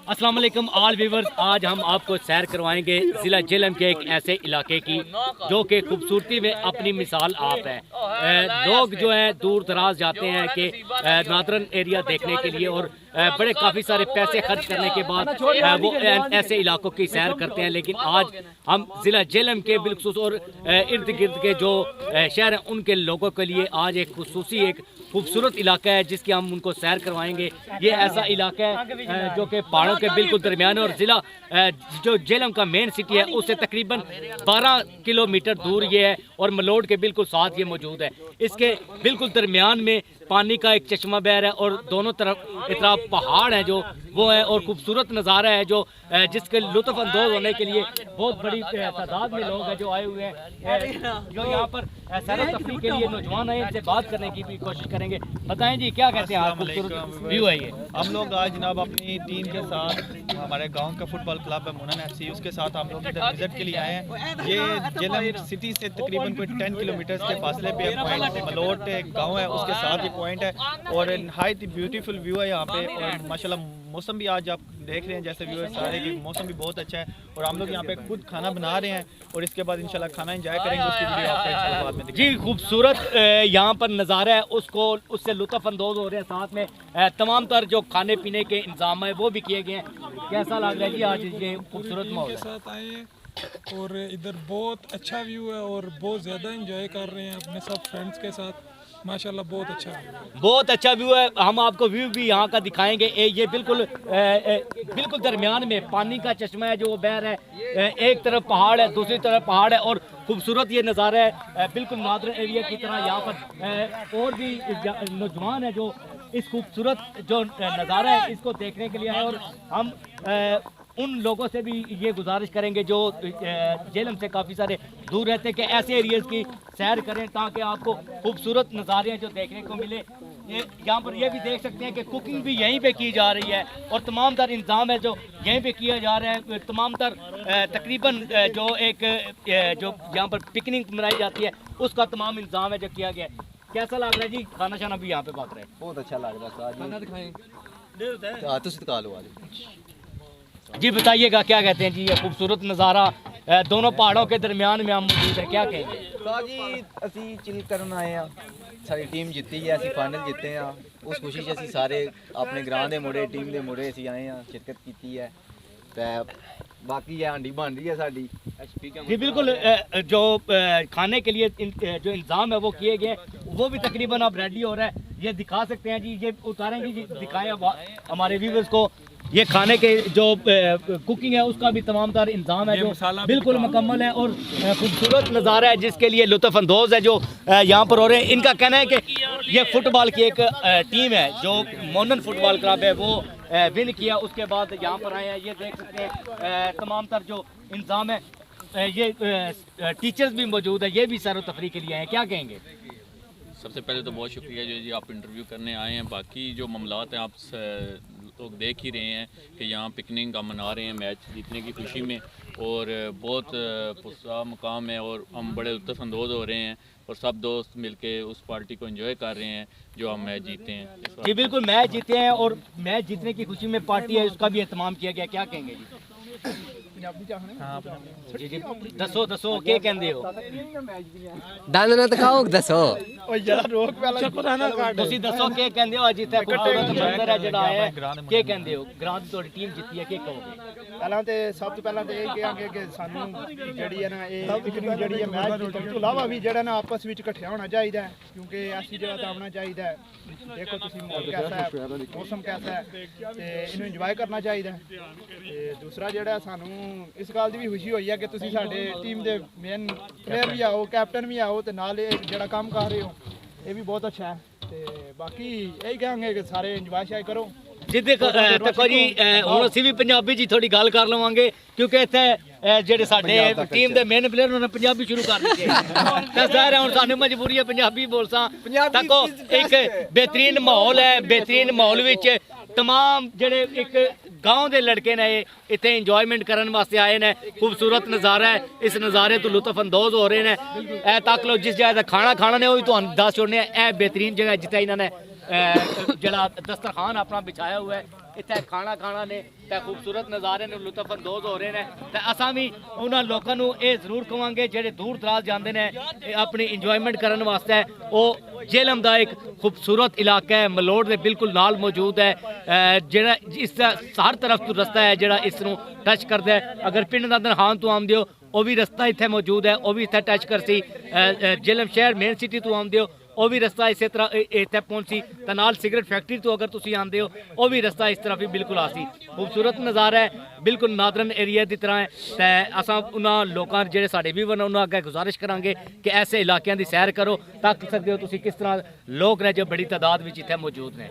अस्सलाम वालेकुम all viewers, आज हम आपको सैर करवाएंगे ज़िला जेहलम के एक ऐसे इलाके की जो कि खूबसूरती में अपनी मिसाल आप है। लोग जो हैं दूर दराज जाते हैं कि नॉर्दर्न एरिया देखने के लिए और बड़े काफ़ी सारे पैसे खर्च करने के बाद वो ऐसे इलाकों की सैर करते हैं। लेकिन आज हम ज़िला जेहलम के बिलखुसूस और इर्द गिर्द के जो शहर हैं उनके लोगों के लिए आज एक खुसूसी एक खूबसूरत इलाका है जिसकी हम उनको सैर करवाएंगे। ये ऐसा इलाका है जो कि पहाड़ों के बिल्कुल दरमियान है और ज़िला जो जेहलम का मेन सिटी है उससे तकरीबन 12 किलोमीटर दूर ये है और मलोड के बिल्कुल साथ ये मौजूद है। इसके बिल्कुल दरमियान में पानी का एक चश्मा बह रहा है और दोनों तरफ पहाड़ हैं जो वो है और खूबसूरत नज़ारा है जो जिसके लुत्फ़ अंदोज़ होने के लिए बहुत बड़ी तादाद में लोग हैं जो आए हुए हैं, जो यहाँ पर सैर तफरीह के लिए नौजवान आए। इनसे बात करने की भी कोशिश करेंगे। बताएं जी, क्या कहते हैं आप? खूबसूरत व्यू है ये। हम लोग आज जनाब अपनी टीम के साथ हमारे गांव का फुटबॉल क्लब है मुनन FC, उसके साथ हम लोग इधर विजिट के लिए आए हैं। ये जेहलम सिटी से तकरीबन कोई 10 किलोमीटर के फासले पे पॉइंट मलोट एक गाँव है, उसके साथ ये पॉइंट है और नहायत ही ब्यूटीफुल व्यू है यहाँ पे। और माशाल्लाह मौसम भी आज आप देख रहे हैं जैसे व्यूअर्स सारे कि मौसम भी बहुत अच्छा है और हम लोग यहाँ पे खुद खाना बना रहे हैं और इसके बाद इंशाल्लाह खाना एंजॉय करेंगे। उसकी वीडियो आपको इंशाल्लाह बाद में जी खूबसूरत यहाँ पर नज़ारा है उसको उससे लुत्फ़ अंदोज़ हो रहे हैं। साथ में तमाम तर जो खाने पीने के इंतजाम है वो भी किए गए हैं। कैसा लग रहा है जी आज ये खूबसूरत माहौल के साथ आए हैं और इधर बहुत अच्छा व्यू है और बहुत ज़्यादा एंजॉय कर रहे हैं अपने सब फ्रेंड्स के साथ। माशाल्लाह बहुत अच्छा व्यू है, बहुत अच्छा व्यू है। हम आपको व्यू भी यहाँ का दिखाएंगे। ये बिल्कुल दरमियान में पानी का चश्मा है जो बह रहा है। एक तरफ पहाड़ है, दूसरी तरफ पहाड़ है और खूबसूरत ये नज़ारा है बिल्कुल नॉर्दर्न एरिया की तरह। यहाँ पर और भी नौजवान है जो इस खूबसूरत जो नज़ारा है इसको देखने के लिए आए और हम उन लोगों से भी ये गुजारिश करेंगे जो जेहलम से काफ़ी सारे दूर रहते हैं कि ऐसे एरियाज़ की सैर करें ताकि आपको खूबसूरत नज़ारे जो देखने को मिले। यहाँ पर ये भी देख सकते हैं कि कुकिंग भी यहीं पे की जा रही है और तमाम तर इंतज़ाम है जो यहीं पे किया जा रहा है। तमाम तर तकरीबन जो जो यहाँ पर पिकनिक मनाई जाती है उसका तमाम इंतज़ाम है जो किया गया है। कैसा लग रहा है जी? खाना शाना भी यहाँ पे पक रहा है। बहुत अच्छा लग रहा है। जी बताइएगा, क्या कहते हैं जी? ये खूबसूरत नज़ारा दोनों पहाड़ों के दरमियान में हम मौजूद है, क्या कहेंगे? जी ਅਸੀਂ चिल ਕਰਨ ਆਏ ਆ, ਸਾਡੀ ਟੀਮ ਜਿੱਤੀ ਹੈ, ਅਸੀਂ ਫਾਈਨਲ ਜਿੱਤੇ ਆ। ਉਸ ਖੁਸ਼ੀ 'ਚ ਅਸੀਂ ਸਾਰੇ ਆਪਣੇ ਗ੍ਰਾਂ ਦੇ ਮੁੰਡੇ ਟੀਮ ਦੇ ਮੁੰਡੇ ਅਸੀਂ ਆਏ ਆ, ਸ਼ਿਰਕਤ ਕੀਤੀ ਹੈ ਤੇ बाकी ये हांडी बन रही है साड़ी। जी बिल्कुल, जो खाने के लिए जो इंतज़ाम है वो किए गए वो भी तकरीबन अब रेडी हो रहा है। ये दिखा सकते हैं जी, ये उतारेंगे जी, दिखाएं हमारे व्यूअर्स को। ये खाने के जो कुकिंग है उसका भी तमाम तार इंतज़ाम है जो बिल्कुल मुकम्मल है और खूबसूरत नज़ारा है जिसके लिए लुत्फ़ अंदोज़ है जो यहाँ पर हो रहे हैं। इनका कहना है कि ये फुटबॉल की एक टीम है जो मोनन फुटबॉल क्लब है वो विन किया, उसके बाद यहाँ पर आए हैं। ये देख सकते हैं तमाम तर जो इंतज़ाम है, ये टीचर्स भी मौजूद है, ये भी सैर तफरीह के लिए आए हैं। क्या कहेंगे? सबसे पहले तो बहुत शुक्रिया जो जी आप इंटरव्यू करने आए हैं। बाकी जो मामलात हैं आप लोग देख ही रहे हैं कि यहाँ पिकनिक का मना रहे हैं मैच जीतने की खुशी में और बहुत पुरसा मुकाम है और हम बड़े लुत्फ़ अंदोज़ हो रहे हैं और सब दोस्त मिलके उस पार्टी को एंजॉय कर रहे हैं जो हम मैच जीते हैं। जी बिल्कुल, मैच जीते हैं और मैच जीतने की खुशी में पार्टी है उसका भी एहतमाम किया गया। क्या कहेंगे जी? जी जी दसो दसो क्या कहते हो? दंद ना दिखाओ दसो ਤੁਸੀਂ ਦੱਸੋ ਕੀ ਕਹਿੰਦੇ ਹੋ? ਅੱਜ ਇੱਥੇ ਖੂਬਸੂਰਤ ਮੰਜ਼ਰ ਹੈ ਜਿਹੜਾ ਆਇਆ ਕੀ ਕਹਿੰਦੇ ਹੋ? ਗ੍ਰਾਂ ਦੀ ਤੁਹਾਡੀ ਟੀਮ ਜਿੱਤੀ ਹੈ, ਕੀ ਕਹੋਗੇ? ਪਹਿਲਾਂ ਤੇ ਸਭ ਤੋਂ ਪਹਿਲਾਂ ਤੇ ਇਹ ਕਹਾਂਗੇ ਕਿ ਸਾਨੂੰ ਜਿਹੜੀ ਹੈ ਨਾ ਇਹ ਪਿਕਨਿਕ ਜਿਹੜੀ ਹੈ ਮੈਚ ਜਿੱਤਣ ਤੋਂ ਇਲਾਵਾ ਵੀ ਜਿਹੜਾ ਨਾ ਆਪਸ ਵਿੱਚ ਇਕੱਠਿਆ ਹੋਣਾ ਚਾਹੀਦਾ ਹੈ ਕਿਉਂਕਿ ਐਸੀ ਜਗ੍ਹਾ ਤੇ ਆਉਣਾ ਚਾਹੀਦਾ ਹੈ। ਦੇਖੋ ਤੁਸੀਂ ਮਾਹੌਲ ਕੈਸਾ ਹੈ, ਮੌਸਮ ਕੈਸਾ ਹੈ ਤੇ ਇਹਨੂੰ ਇੰਜੋਏ ਕਰਨਾ ਚਾਹੀਦਾ ਹੈ। ਤੇ ਦੂਸਰਾ ਜਿਹੜਾ ਸਾਨੂੰ ਇਸ ਗੱਲ ਦੀ ਵੀ ਖੁਸ਼ੀ ਹੋਈ ਹੈ ਕਿ ਤੁਸੀਂ ਸਾਡੇ ਟੀਮ ਦੇ ਮੇਨ ਪਲੇਅਰ ਵੀ ਆਓ, ਕੈਪਟਨ ਵੀ ਆਓ ਤੇ ਨਾਲ ਇਹ ਜਿਹੜਾ ਕੰਮ ਕਰ ਰਹੇ ਹੋ ਇਹ ਵੀ ਬਹੁਤ ਅੱਛਾ ਹੈ। ਤੇ ਬਾਕੀ ਇਹੀ ਕਹਾਂਗੇ ਕਿ ਸਾਰੇ ਇੰਜੋਏ ਸ਼ਾਇ ਕਰੋ। ਜੀ ਦੇਖੋ ਜੀ ਹੁਣ ਅਸੀਂ ਵੀ ਪੰਜਾਬੀ ਜੀ ਥੋੜੀ ਗੱਲ ਕਰ ਲਵਾਂਗੇ ਕਿਉਂਕਿ ਇੱਥੇ ਜਿਹੜੇ ਸਾਡੇ ਟੀਮ ਦੇ ਮੇਨ ਪਲੇਅਰ ਉਹਨਾਂ ਨੇ ਪੰਜਾਬੀ ਸ਼ੁਰੂ ਕਰ ਦਿੱਤੀ ਤਾਂ ਜ਼ਾਹਿਰ ਹੁਣ ਸਾਨੂੰ ਮਜਬੂਰੀ ਹੈ ਪੰਜਾਬੀ ਬੋਲਸਾਂ। ਦੇਖੋ ਇੱਕ बेहतरीन माहौल है, बेहतरीन माहौल ਵਿੱਚ तमाम ਜਿਹੜੇ ਇੱਕ गाँव के लड़के ने इतने इंजॉयमेंट करने वास्ते आए हैं। खूबसूरत नज़ारा है, इस नज़ारे तो लुत्फ़ अंदोज़ हो रहे हैं। ए तक लो जिस जगह खाना खाना ने वो भी तुहानू दस छोड़ने। यह बेहतरीन जगह जिथे इन्होंने जड़ा दस्तरखान अपना बिछाया हुआ है ਇੱਥੇ ਖਾਣਾ ਖਾਣਾ ਨੇ ਤੇ ਖੂਬਸੂਰਤ ਨਜ਼ਾਰੇ ਨੂੰ ਲੁਤਫ ਅੰਦੋਜ਼ ਹੋ ਰਹੇ ਨੇ ਤੇ ਅਸਾਂ ਵੀ ਉਹਨਾਂ ਲੋਕਾਂ ਨੂੰ ਇਹ ਜ਼ਰੂਰ ਕਵਾਂਗੇ ਜਿਹੜੇ ਦੂਰ ਦਰਾਜ਼ ਜਾਂਦੇ ਨੇ ਇਹ ਆਪਣੀ ਇੰਜੋਇਮੈਂਟ ਕਰਨ ਵਾਸਤੇ ਉਹ ਜੇਹਲਮ ਦਾ ਇੱਕ ਖੂਬਸੂਰਤ ਇਲਾਕਾ ਹੈ ਮਲੋੜ ਦੇ ਬਿਲਕੁਲ ਨਾਲ ਮੌਜੂਦ ਹੈ ਜਿਹੜਾ ਇਸ ਦਾ ਹਰ ਤਰਫ ਤੋਂ ਰਸਤਾ ਹੈ ਜਿਹੜਾ ਇਸ ਨੂੰ ਟੱਚ ਕਰਦਾ ਹੈ ਅਗਰ ਪਿੰਡ ਦਾ ਦਰਹਾਨ ਤੋਂ ਆਉਂਦੇ ਹੋ ਉਹ ਵੀ ਰਸਤਾ ਇੱਥੇ ਮੌਜੂਦ ਹੈ ਉਹ ਵੀ ਇੱਥੇ ਟੱਚ ਕਰਸੀ ਜੇਹਲਮ ਸ਼ਹਿਰ ਮੇਨ ਸਿਟੀ ਤੋਂ ਆਉਂਦੇ ਹੋ ਉਹ ਵੀ ਰਸਤਾ ਇਸੇ ਤਰ੍ਹਾਂ ਇੱਥੇ ਪਹੁੰਚੀ ਤੇ ਨਾਲ ਸਿਗਰਟ ਫੈਕਟਰੀ ਤੋਂ ਅਗਰ ਤੁਸੀਂ ਆਉਂਦੇ ਹੋ ਉਹ ਵੀ ਰਸਤਾ ਇਸ ਤਰ੍ਹਾਂ ਵੀ ਬਿਲਕੁਲ ਆਸੀ ਖੂਬਸੂਰਤ ਨਜ਼ਾਰਾ ਹੈ ਬਿਲਕੁਲ ਨਾਦਰਨ ਏਰੀਆ ਦੀ ਤਰ੍ਹਾਂ ਹੈ ਤੇ ਅਸਾਂ ਉਹਨਾਂ ਲੋਕਾਂ ਜਿਹੜੇ ਸਾਡੇ ਵੀ ਵਨ ਉਹਨਾਂ ਅੱਗੇ ਗੁਜ਼ਾਰਿਸ਼ ਕਰਾਂਗੇ ਕਿ ਐਸੇ ਇਲਾਕਿਆਂ ਦੀ ਸੈਰ ਕਰੋ ਤੱਕ ਸਕਦੇ ਹੋ ਤੁਸੀਂ ਕਿਸ ਤਰ੍ਹਾਂ ਲੋਕ ਨੇ ਜੋ ਬੜੀ ਤਾਦਾਦ ਵਿੱਚ ਇੱਥੇ ਮੌਜੂਦ ਨੇ